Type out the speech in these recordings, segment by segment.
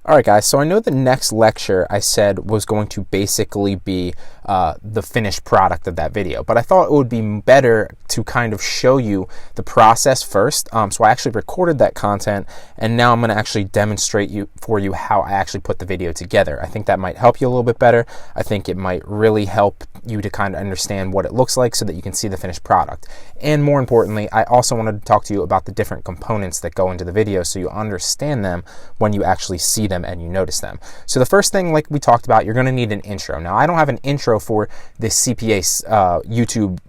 Alright guys, so I know the next lecture I said was going to basically be the finished product of that video, but I thought it would be better to kind of show you the process first. So I actually recorded that content, and now I'm going to actually demonstrate for you how I actually put the video together. I think that might help you a little bit better. I think it might really help you to kind of understand what it looks like so that you can see the finished product. And more importantly, I also wanted to talk to you about the different components that go into the video so you understand them when you actually see them and you notice them. So the first thing, like we talked about, you're going to need an intro. Now, I don't have an intro for this CPA YouTube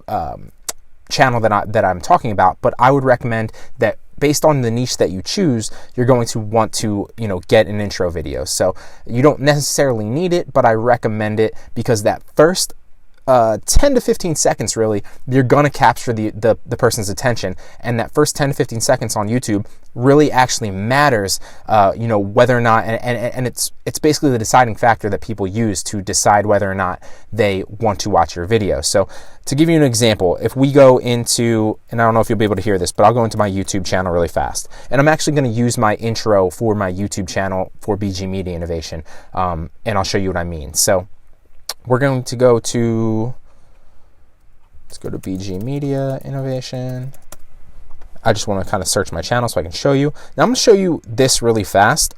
channel that I'm talking about, but I would recommend that based on the niche that you choose, you're going to want to, get an intro video. So you don't necessarily need it, but I recommend it because that first 10 to 15 seconds, really, you're going to capture the person's attention. And that first 10 to 15 seconds on YouTube really actually matters, whether or not, and it's basically the deciding factor that people use to decide whether or not they want to watch your video. So to give you an example, if we go into, and I don't know if you'll be able to hear this, but I'll go into my YouTube channel really fast. And I'm actually going to use my intro for my YouTube channel for BG Media Innovation, and I'll show you what I mean. So we're going to let's go to BG Media Innovation. I just want to kind of search my channel so I can show you. Now I'm going to show you this really fast.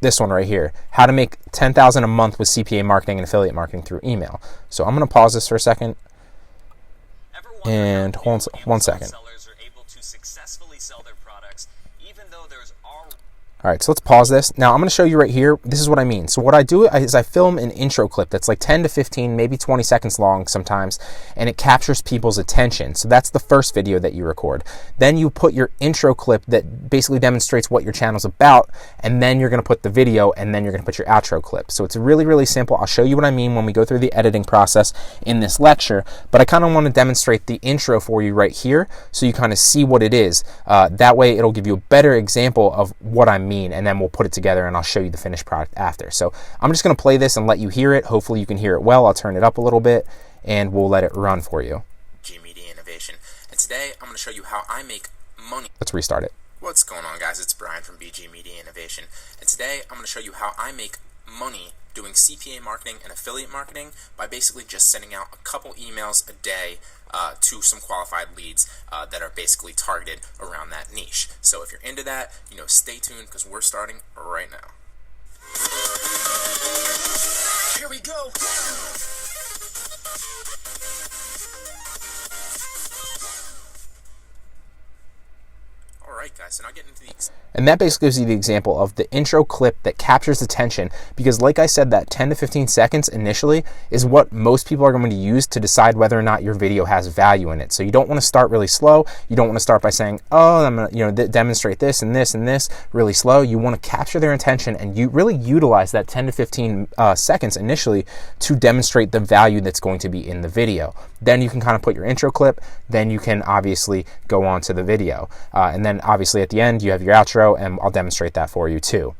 This one right here, how to make $10,000 a month with CPA marketing and affiliate marketing through email. So I'm going to pause this for a second and hold on 1 second. All right, so let's pause this. Now I'm going to show you right here. This is what I mean. So what I do is I film an intro clip that's like 10 to 15, maybe 20 seconds long sometimes, and it captures people's attention. So that's the first video that you record. Then you put your intro clip that basically demonstrates what your channel's about, and then you're going to put the video, and then you're going to put your outro clip. So it's really, really simple. I'll show you what I mean when we go through the editing process in this lecture, but I kind of want to demonstrate the intro for you right here so you kind of see what it is. That way it'll give you a better example of what I mean, and then we'll put it together and I'll show you the finished product after. So I'm just going to play this and let you hear it. Hopefully you can hear it well. I'll turn it up a little bit and we'll let it run for you. BG Media Innovation, and today I'm going to show you how I make money. Let's restart it. What's going on, guys? It's Brian from BG Media Innovation, and today I'm going to show you how I make money doing CPA marketing and affiliate marketing by basically just sending out a couple emails a day to some qualified leads that are basically targeted around that niche. So if you're into that, stay tuned because we're starting right now. Here we go. Alright guys, so now getting into the... And that basically gives you the example of the intro clip that captures attention, because like I said, that 10 to 15 seconds initially is what most people are going to use to decide whether or not your video has value in it. So you don't want to start really slow. You don't want to start by saying, oh, I'm going to demonstrate this and this and this really slow. You want to capture their attention and you really utilize that 10 to 15 seconds initially to demonstrate the value that's going to be in the video. Then you can kind of put your intro clip, then you can obviously go on to the video. And then obviously at the end you have your outro, and I'll demonstrate that for you too.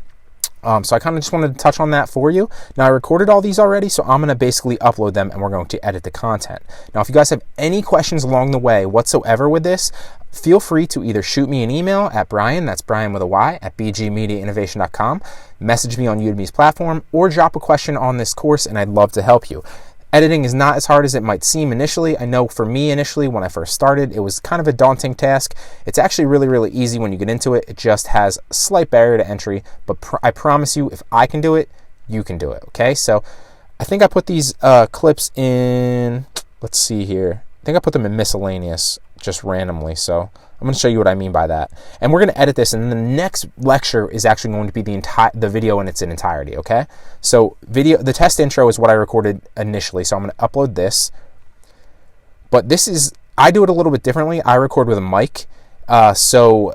So I kind of just wanted to touch on that for you. Now I recorded all these already, so I'm going to basically upload them and we're going to edit the content. Now if you guys have any questions along the way whatsoever with this, feel free to either shoot me an email at Brian, that's Brian with a Y, at bgmediainnovation.com, message me on Udemy's platform, or drop a question on this course and I'd love to help you. Editing is not as hard as it might seem initially. I know for me initially when I first started, it was kind of a daunting task. It's actually really, really easy when you get into it. It just has a slight barrier to entry, but I promise you, if I can do it, you can do it, okay? So I think I put these clips in, let's see here. I think I put them in miscellaneous just randomly, so I'm going to show you what I mean by that. And we're going to edit this, and the next lecture is actually going to be the video in its entirety, okay? So the test intro is what I recorded initially, so I'm going to upload this. But I do it a little bit differently. I record with a mic, so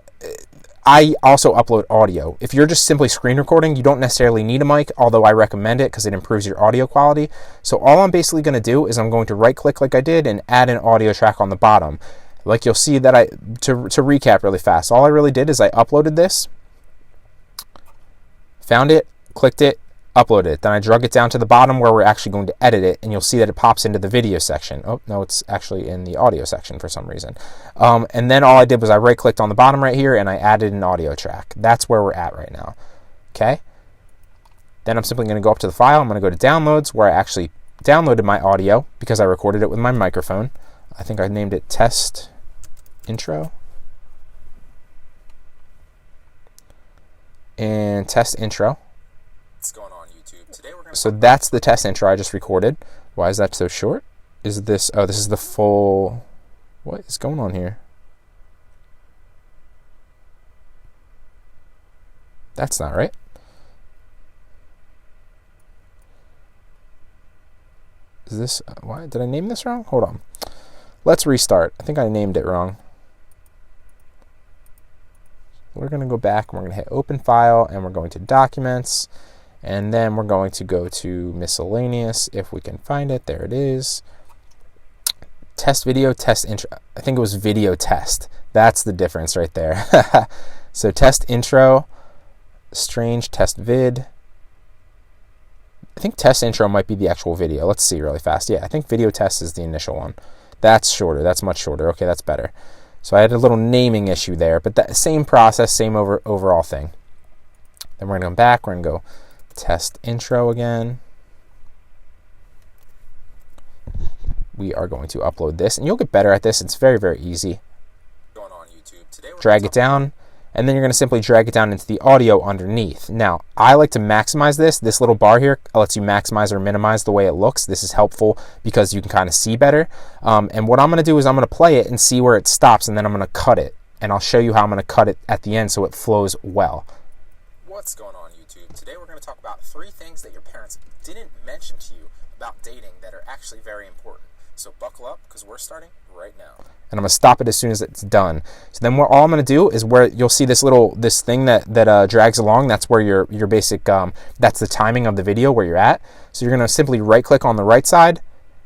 I also upload audio. If you're just simply screen recording, you don't necessarily need a mic, although I recommend it because it improves your audio quality. So all I'm basically going to do is I'm going to right-click like I did and add an audio track on the bottom. Like you'll see that to recap really fast, all I really did is I uploaded this, found it, clicked it, uploaded it. Then I drug it down to the bottom where we're actually going to edit it, and you'll see that it pops into the video section. Oh, no, it's actually in the audio section for some reason. And then all I did was I right-clicked on the bottom right here, and I added an audio track. That's where we're at right now. Okay? Then I'm simply going to go up to the file. I'm going to go to downloads, where I actually downloaded my audio because I recorded it with my microphone. I think I named it test intro. And test intro. What's going on YouTube? Today we're going to So that's the test intro I just recorded. Why is that so short? Is this, oh, this is the full, what is going on here? That's not right. Is this, why did I name this wrong? Hold on. Let's restart. I think I named it wrong. We're going to go back and we're going to hit open file and we're going to documents, and then we're going to go to miscellaneous if we can find it. There it is. Test video, test intro. I think it was video test. That's the difference right there. So test intro, strange test vid. I think test intro might be the actual video. Let's see really fast. Yeah, I think video test is the initial one. That's shorter. That's much shorter. Okay, that's better. So I had a little naming issue there, but that same process, same overall thing. Then we're going to go back. We're going to go test intro again. We are going to upload this, and you'll get better at this. It's very, very easy. going on YouTube. Today we're Drag it down, and then you're going to simply drag it down into the audio underneath. Now, I like to maximize this. This little bar here lets you maximize or minimize the way it looks. This is helpful because you can kind of see better. And what I'm going to do is I'm going to play it and see where it stops, and then I'm going to cut it. And I'll show you how I'm going to cut it at the end so it flows well. What's going on YouTube? Today we're going to talk about 3 things that your parents didn't mention to you about dating that are actually very important. So buckle up because we're starting right now. And I'm going to stop it as soon as it's done. So then all I'm going to do is where you'll see this thing that drags along. That's where your basic, that's the timing of the video where you're at. So you're going to simply right click on the right side,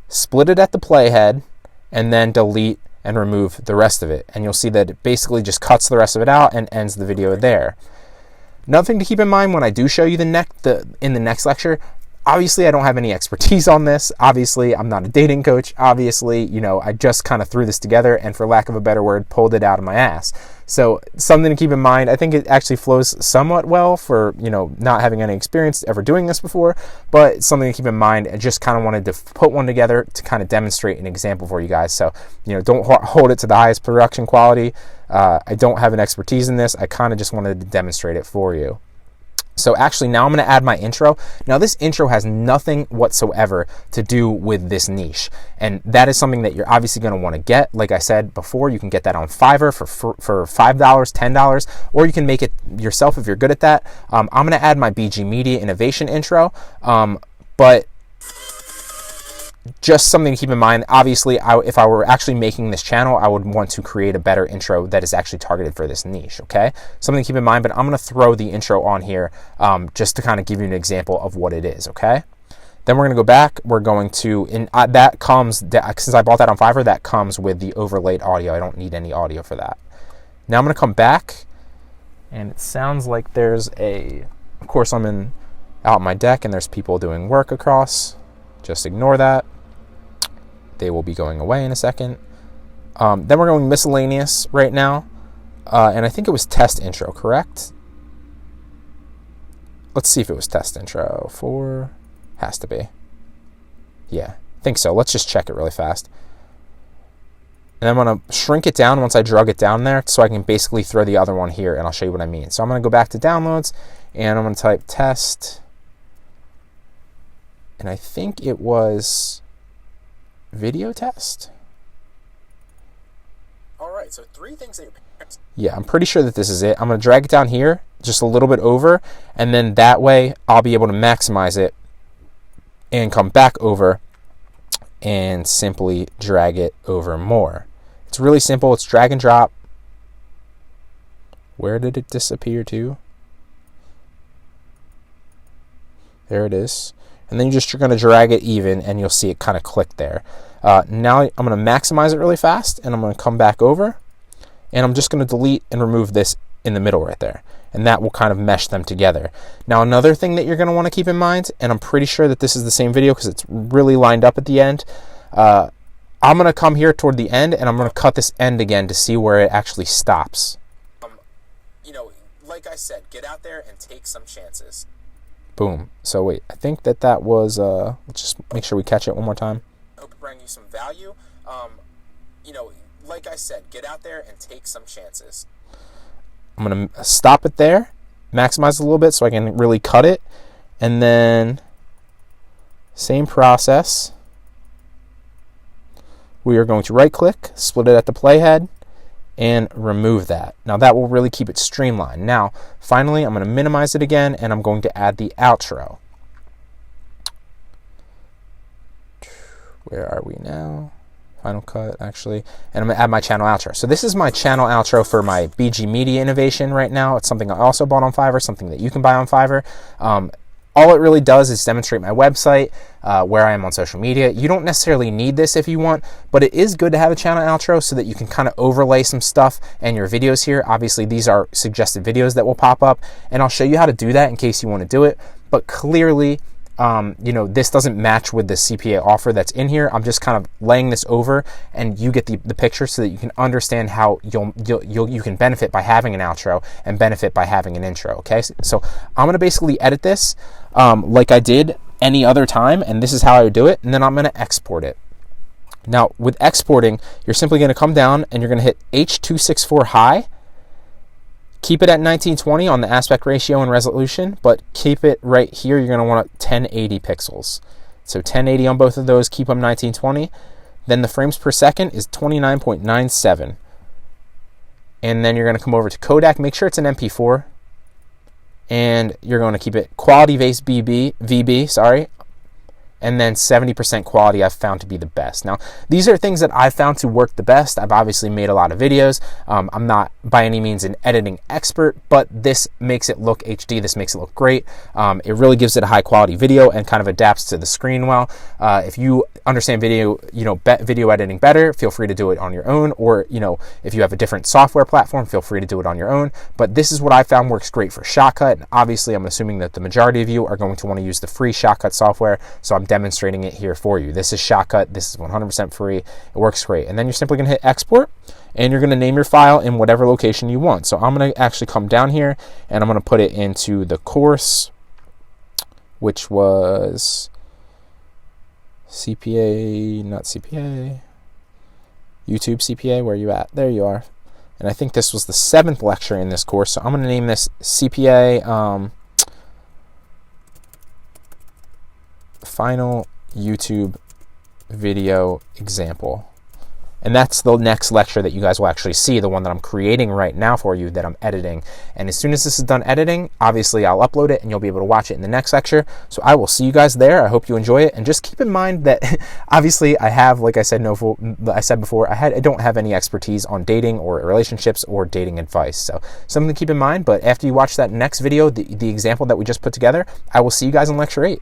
split it at the playhead, and then delete and remove the rest of it. And you'll see that it basically just cuts the rest of it out and ends the video there. Another thing to keep in mind when I do show you in the next lecture, obviously I don't have any expertise on this. Obviously I'm not a dating coach. Obviously, I just kind of threw this together and, for lack of a better word, pulled it out of my ass. So something to keep in mind. I think it actually flows somewhat well for, not having any experience ever doing this before, but something to keep in mind. I just kind of wanted to put one together to kind of demonstrate an example for you guys. So, don't hold it to the highest production quality. I don't have an expertise in this. I kind of just wanted to demonstrate it for you. So actually now I'm going to add my intro. Now this intro has nothing whatsoever to do with this niche. And that is something that you're obviously going to want to get. Like I said before, you can get that on Fiverr for $5, $10, or you can make it yourself if you're good at that. I'm going to add my BG Media Innovation intro. But just something to keep in mind. Obviously, if I were actually making this channel, I would want to create a better intro that is actually targeted for this niche, okay? Something to keep in mind, but I'm going to throw the intro on here just to kind of give you an example of what it is, okay? Then we're going to go back. We're going to, that comes, since I bought that on Fiverr, that comes with the overlaid audio. I don't need any audio for that. Now I'm going to come back, and it sounds like there's of course I'm out my deck, and there's people doing work across. Just ignore that. They will be going away in a second. Then we're going miscellaneous right now. And I think it was test intro, correct? Let's see if it was test intro. 4 has to be. Yeah, I think so. Let's just check it really fast. And I'm going to shrink it down once I drug it down there so I can basically throw the other one here, and I'll show you what I mean. So I'm going to go back to downloads, and I'm going to type test. And I think it was video test. All right, so 3 things that your parents... Yeah, I'm pretty sure that this is it. I'm going to drag it down here just a little bit over, and then that way I'll be able to maximize it and come back over and simply drag it over more. It's really simple. It's drag and drop. Where did it disappear to? There it is. And then you're going to drag it even, and you'll see it kind of click there. Now I'm going to maximize it really fast, and I'm going to come back over, and I'm just going to delete and remove this in the middle right there. And that will kind of mesh them together. Now another thing that you're going to want to keep in mind, and I'm pretty sure that this is the same video because it's really lined up at the end. I'm going to come here toward the end, and I'm going to cut this end again to see where it actually stops. Like I said, get out there and take some chances. Boom. So wait, I think that was, let's just make sure we catch it one more time. I hope it brings you some value. You know, like I said, get out there and take some chances. I'm going to stop it there, maximize it a little bit so I can really cut it, and then same process. We are going to right click, split it at the playhead, and remove that. Now that will really keep it streamlined. Now, finally, I'm going to minimize it again, and I'm going to add the outro. Where are we now? Final cut, actually. And I'm going to add my channel outro. So this is my channel outro for my BG Media innovation right now. It's something I also bought on Fiverr, something that you can buy on Fiverr. All it really does is demonstrate my website, where I am on social media. You don't necessarily need this if you want, but it is good to have a channel outro so that you can kind of overlay some stuff and your videos here. Obviously, these are suggested videos that will pop up, and I'll show you how to do that in case you want to do it. But clearly, you know, this doesn't match with the CPA offer that's in here. I'm just kind of laying this over, and you get the picture so that you can understand how you can benefit by having an outro and benefit by having an intro. Okay, so I'm gonna basically edit this like I did any other time, and this is how I would do it, and then I'm gonna export it. Now with exporting, you're simply gonna come down and you're gonna hit H.264 high. Keep it at 1920 on the aspect ratio and resolution, but keep it right here. You're going to want 1080 pixels. So 1080 on both of those, keep them 1920. Then the frames per second is 29.97. And then you're going to come over to Kodak. Make sure it's an MP4. And you're going to keep it quality base VB, sorry. And then 70% quality I've found to be the best. Now, these are things that I've found to work the best. I've obviously made a lot of videos. I'm not by any means an editing expert, but this makes it look HD. This makes it look great. It really gives it a high quality video and kind of adapts to the screen well. If you understand video, video editing better, feel free to do it on your own. Or, if you have a different software platform, feel free to do it on your own. But this is what I found works great for Shotcut. And obviously, I'm assuming that the majority of you are going to want to use the free Shotcut software. So I'm demonstrating it here for you. This is Shotcut. This is 100% free. It works great. And then you're simply going to hit export, and you're going to name your file in whatever location you want. So I'm going to actually come down here, and I'm going to put it into the course, which was CPA, not CPA, YouTube CPA. Where are you at? There you are. And I think this was the 7th lecture in this course. So I'm going to name this CPA Final YouTube Video Example. And that's the next lecture that you guys will actually see, the one that I'm creating right now for you, that I'm editing. And as soon as this is done editing, obviously I'll upload it and you'll be able to watch it in the next lecture. So I will see you guys there. I hope you enjoy it. And just keep in mind that obviously I have, like I said, before, I don't have any expertise on dating or relationships or dating advice. So something to keep in mind. But after you watch that next video, the example that we just put together, I will see you guys in lecture 8.